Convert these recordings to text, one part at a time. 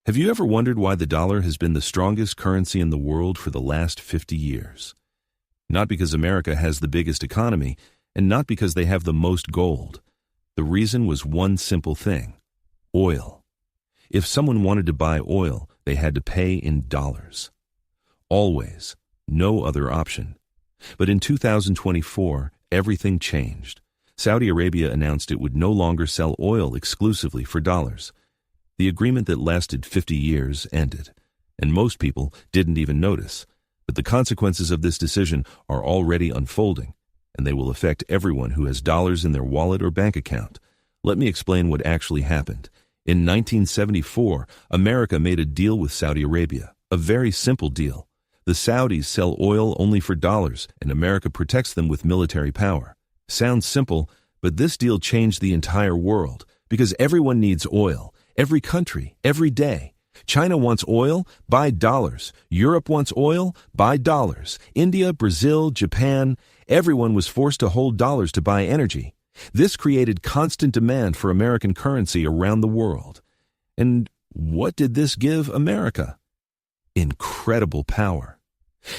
Have you ever wondered why the dollar has been the strongest currency in the world for the last 50 years? Not because America has the biggest economy, and not because they have the most gold. The reason was one simple thing: oil. If someone wanted to buy oil, they had to pay in dollars. Always. No other option. But in 2024, everything changed. Saudi Arabia announced it would no longer sell oil exclusively for dollars. The agreement that lasted 50 years ended, and most people didn't even notice. But the consequences of this decision are already unfolding, and they will affect everyone who has dollars in their wallet or bank account. Let me explain what actually happened. In 1974, America made a deal with Saudi Arabia, a very simple deal. The Saudis sell oil only for dollars, and America protects them with military power. Sounds simple, but this deal changed the entire world, because everyone needs oil. Every country, every day. China wants oil, buy dollars. Europe wants oil, buy dollars. India, Brazil, Japan, everyone was forced to hold dollars to buy energy. This created constant demand for American currency around the world. And what did this give America? Incredible power.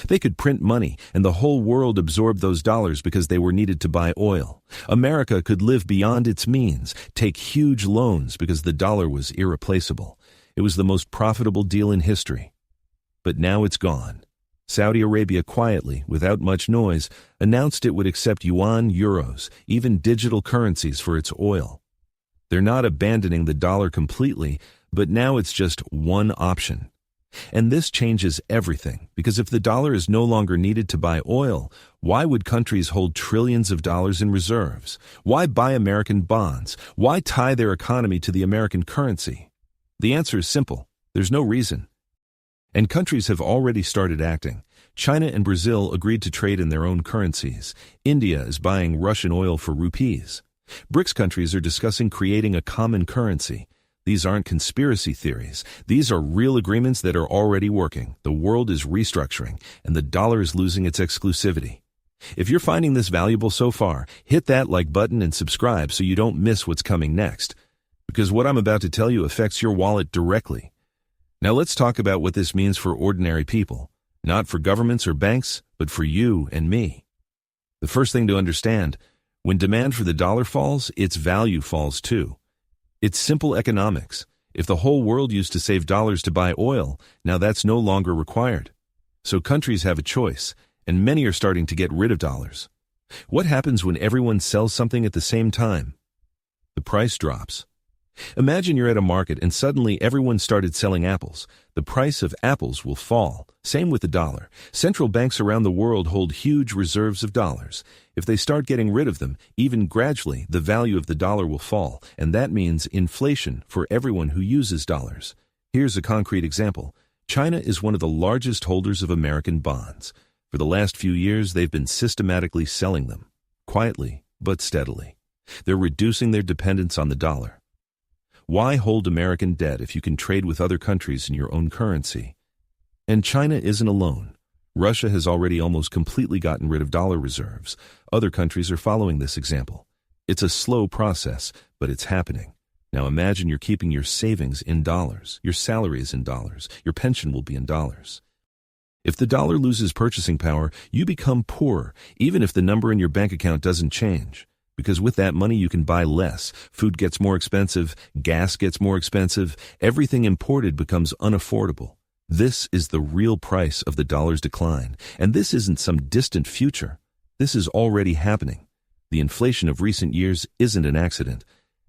They could print money, and the whole world absorbed those dollars because they were needed to buy oil. America could live beyond its means, take huge loans because the dollar was irreplaceable. It was the most profitable deal in history. But now it's gone. Saudi Arabia quietly, without much noise, announced it would accept yuan, euros, even digital currencies for its oil. They're not abandoning the dollar completely, but now it's just one option. And this changes everything, because if the dollar is no longer needed to buy oil, why would countries hold trillions of dollars in reserves? Why buy American bonds? Why tie their economy to the American currency? The answer is simple: there's no reason. And countries have already started acting. China and Brazil agreed to trade in their own currencies. India is buying Russian oil for rupees. BRICS countries are discussing creating a common currency. These aren't conspiracy theories. These are real agreements that are already working. The world is restructuring, and the dollar is losing its exclusivity. If you're finding this valuable so far, hit that like button and subscribe so you don't miss what's coming next. Because what I'm about to tell you affects your wallet directly. Now let's talk about what this means for ordinary people. Not for governments or banks, but for you and me. The first thing to understand: when demand for the dollar falls, its value falls too. It's simple economics. If the whole world used to save dollars to buy oil, now that's no longer required. So countries have a choice, and many are starting to get rid of dollars. What happens when everyone sells something at the same time? The price drops. Imagine you're at a market and suddenly everyone started selling apples. The price of apples will fall. Same with the dollar. Central banks around the world hold huge reserves of dollars. If they start getting rid of them, even gradually, the value of the dollar will fall, and that means inflation for everyone who uses dollars. Here's a concrete example. China is one of the largest holders of American bonds. For the last few years, they've been systematically selling them, quietly but steadily. They're reducing their dependence on the dollar. Why hold American debt if you can trade with other countries in your own currency? And China isn't alone. Russia has already almost completely gotten rid of dollar reserves. Other countries are following this example. It's a slow process, but it's happening. Now imagine you're keeping your savings in dollars, your salary is in dollars, your pension will be in dollars. If the dollar loses purchasing power, you become poorer, even if the number in your bank account doesn't change. Because with that money you can buy less, food gets more expensive, gas gets more expensive, everything imported becomes unaffordable. This is the real price of the dollar's decline, and this isn't some distant future. This is already happening. The inflation of recent years isn't an accident.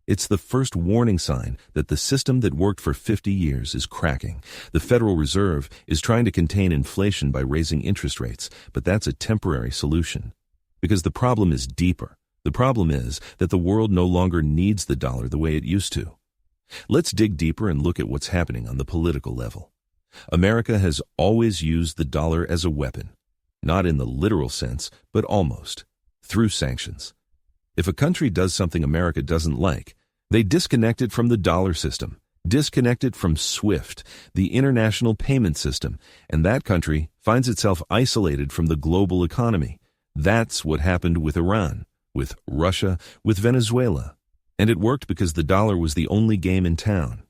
It's the first warning sign that the system that worked for 50 years is cracking. The Federal Reserve is trying to contain inflation by raising interest rates, but that's a temporary solution. Because the problem is deeper. The problem is that the world no longer needs the dollar the way it used to. Let's dig deeper and look at what's happening on the political level. America has always used the dollar as a weapon, not in the literal sense, but almost, through sanctions. If a country does something America doesn't like, they disconnect it from the dollar system, disconnect it from SWIFT, the international payment system, and that country finds itself isolated from the global economy. That's what happened with Iran, with Russia, with Venezuela. And it worked because the dollar was the only game in town.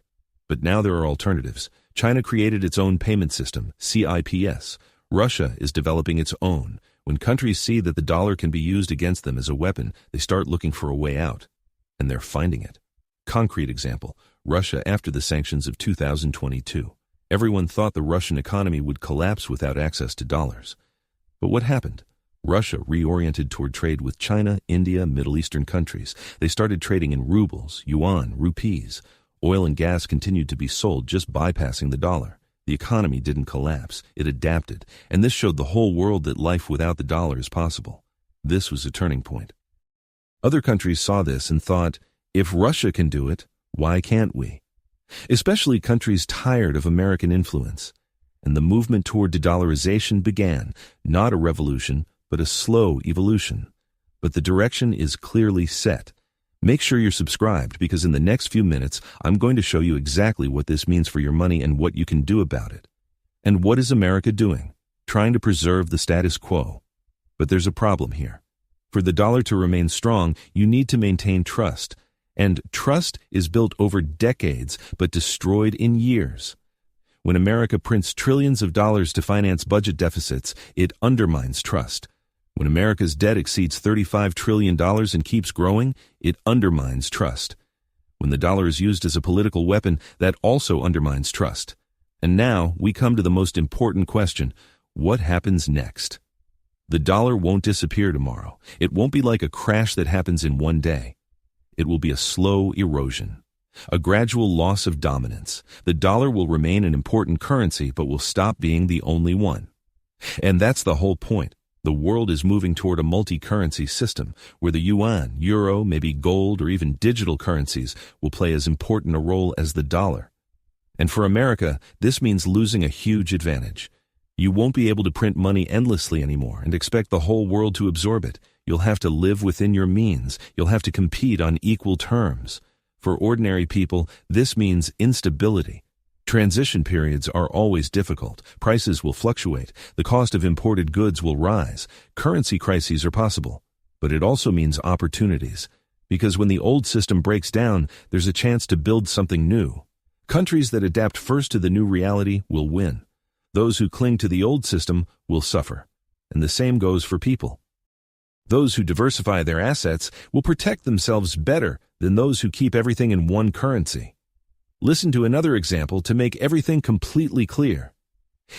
But now there are alternatives. China created its own payment system, CIPS. Russia is developing its own. When countries see that the dollar can be used against them as a weapon, they start looking for a way out. And they're finding it. Concrete example, Russia after the sanctions of 2022. Everyone thought the Russian economy would collapse without access to dollars. But what happened? Russia reoriented toward trade with China, India, Middle Eastern countries. They started trading in rubles, yuan, rupees. Oil and gas continued to be sold, just bypassing the dollar. The economy didn't collapse. It adapted. And this showed the whole world that life without the dollar is possible. This was a turning point. Other countries saw this and thought, if Russia can do it, why can't we? Especially countries tired of American influence. And the movement toward de-dollarization began, not a revolution, but a slow evolution. But the direction is clearly set. Make sure you're subscribed because in the next few minutes, I'm going to show you exactly what this means for your money and what you can do about it. And what is America doing? Trying to preserve the status quo. But there's a problem here. For the dollar to remain strong, you need to maintain trust. And trust is built over decades, but destroyed in years. When America prints trillions of dollars to finance budget deficits, it undermines trust. When America's debt exceeds $35 trillion and keeps growing, it undermines trust. When the dollar is used as a political weapon, that also undermines trust. And now we come to the most important question. What happens next? The dollar won't disappear tomorrow. It won't be like a crash that happens in one day. It will be a slow erosion, a gradual loss of dominance. The dollar will remain an important currency, but will stop being the only one. And that's the whole point. The world is moving toward a multi-currency system where the yuan, euro, maybe gold, or even digital currencies will play as important a role as the dollar. And for America, this means losing a huge advantage. You won't be able to print money endlessly anymore and expect the whole world to absorb it. You'll have to live within your means. You'll have to compete on equal terms. For ordinary people, this means instability. Transition periods are always difficult. Prices will fluctuate. The cost of imported goods will rise. Currency crises are possible. But it also means opportunities. Because when the old system breaks down, there's a chance to build something new. Countries that adapt first to the new reality will win. Those who cling to the old system will suffer. And the same goes for people. Those who diversify their assets will protect themselves better than those who keep everything in one currency. Listen to another example to make everything completely clear.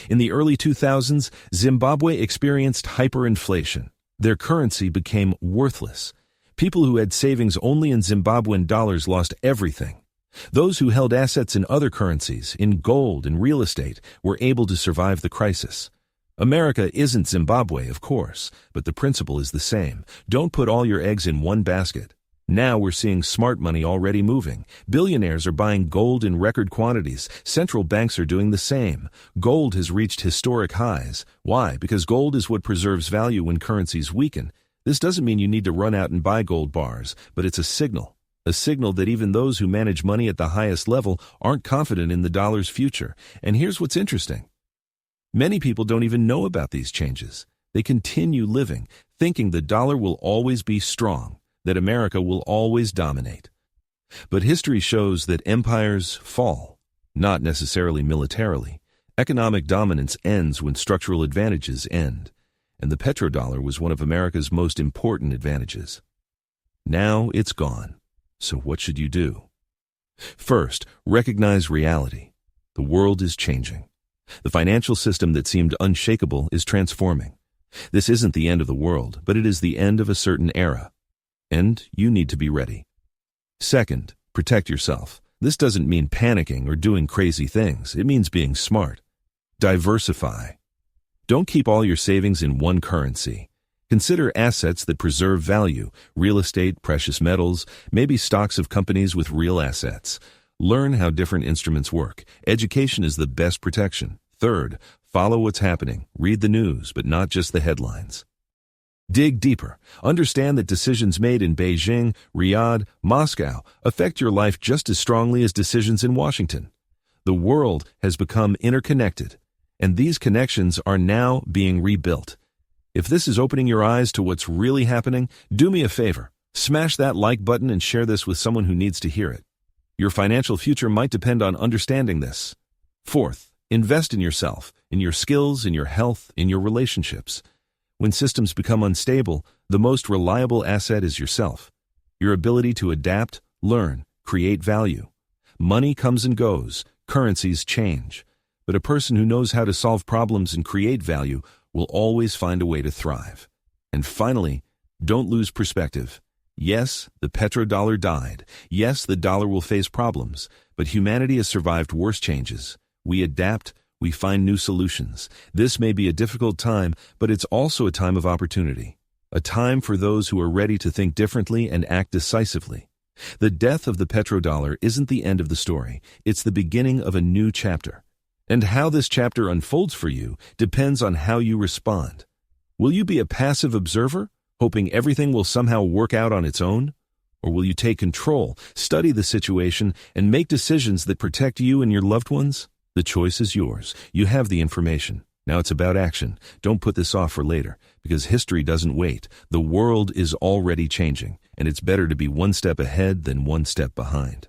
In the early 2000s, Zimbabwe experienced hyperinflation. Their currency became worthless. People who had savings only in Zimbabwean dollars lost everything. Those who held assets in other currencies, in gold and real estate, were able to survive the crisis. America isn't Zimbabwe, of course, but the principle is the same. Don't put all your eggs in one basket. Now we're seeing smart money already moving. Billionaires are buying gold in record quantities. Central banks are doing the same. Gold has reached historic highs. Why? Because gold is what preserves value when currencies weaken. This doesn't mean you need to run out and buy gold bars, but it's a signal that even those who manage money at the highest level aren't confident in the dollar's future. And here's what's interesting. Many people don't even know about these changes. They continue living, thinking the dollar will always be strong, that America will always dominate. But history shows that empires fall, not necessarily militarily. Economic dominance ends when structural advantages end, and the petrodollar was one of America's most important advantages. Now it's gone. So what should you do? First, recognize reality. The world is changing. The financial system that seemed unshakable is transforming. This isn't the end of the world, but it is the end of a certain era. And you need to be ready. Second, protect yourself. This doesn't mean panicking or doing crazy things. It means being smart. Diversify. Don't keep all your savings in one currency. Consider assets that preserve value, real estate, precious metals, maybe stocks of companies with real assets. Learn how different instruments work. Education is the best protection. Third, follow what's happening. Read the news, but not just the headlines. Dig deeper. Understand that decisions made in Beijing, Riyadh, Moscow affect your life just as strongly as decisions in Washington. The world has become interconnected, and these connections are now being rebuilt. If this is opening your eyes to what's really happening, do me a favor. Smash that like button and share this with someone who needs to hear it. Your financial future might depend on understanding this. Fourth, invest in yourself, in your skills, in your health, in your relationships. When systems become unstable, the most reliable asset is yourself. Your ability to adapt, learn, create value. Money comes and goes, currencies change. But a person who knows how to solve problems and create value will always find a way to thrive. And finally, don't lose perspective. Yes, the petrodollar died. Yes, the dollar will face problems. But humanity has survived worse changes. We adapt, we find new solutions. This may be a difficult time, but it's also a time of opportunity. A time for those who are ready to think differently and act decisively. The death of the petrodollar isn't the end of the story. It's the beginning of a new chapter. And how this chapter unfolds for you depends on how you respond. Will you be a passive observer, hoping everything will somehow work out on its own? Or will you take control, study the situation, and make decisions that protect you and your loved ones? The choice is yours. You have the information. Now it's about action. Don't put this off for later, because history doesn't wait. The world is already changing, and it's better to be one step ahead than one step behind.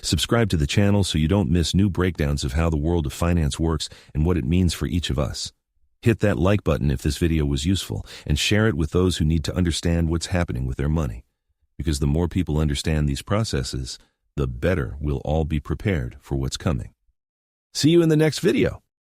Subscribe to the channel so you don't miss new breakdowns of how the world of finance works and what it means for each of us. Hit that like button if this video was useful, and share it with those who need to understand what's happening with their money. Because the more people understand these processes, the better we'll all be prepared for what's coming. See you in the next video.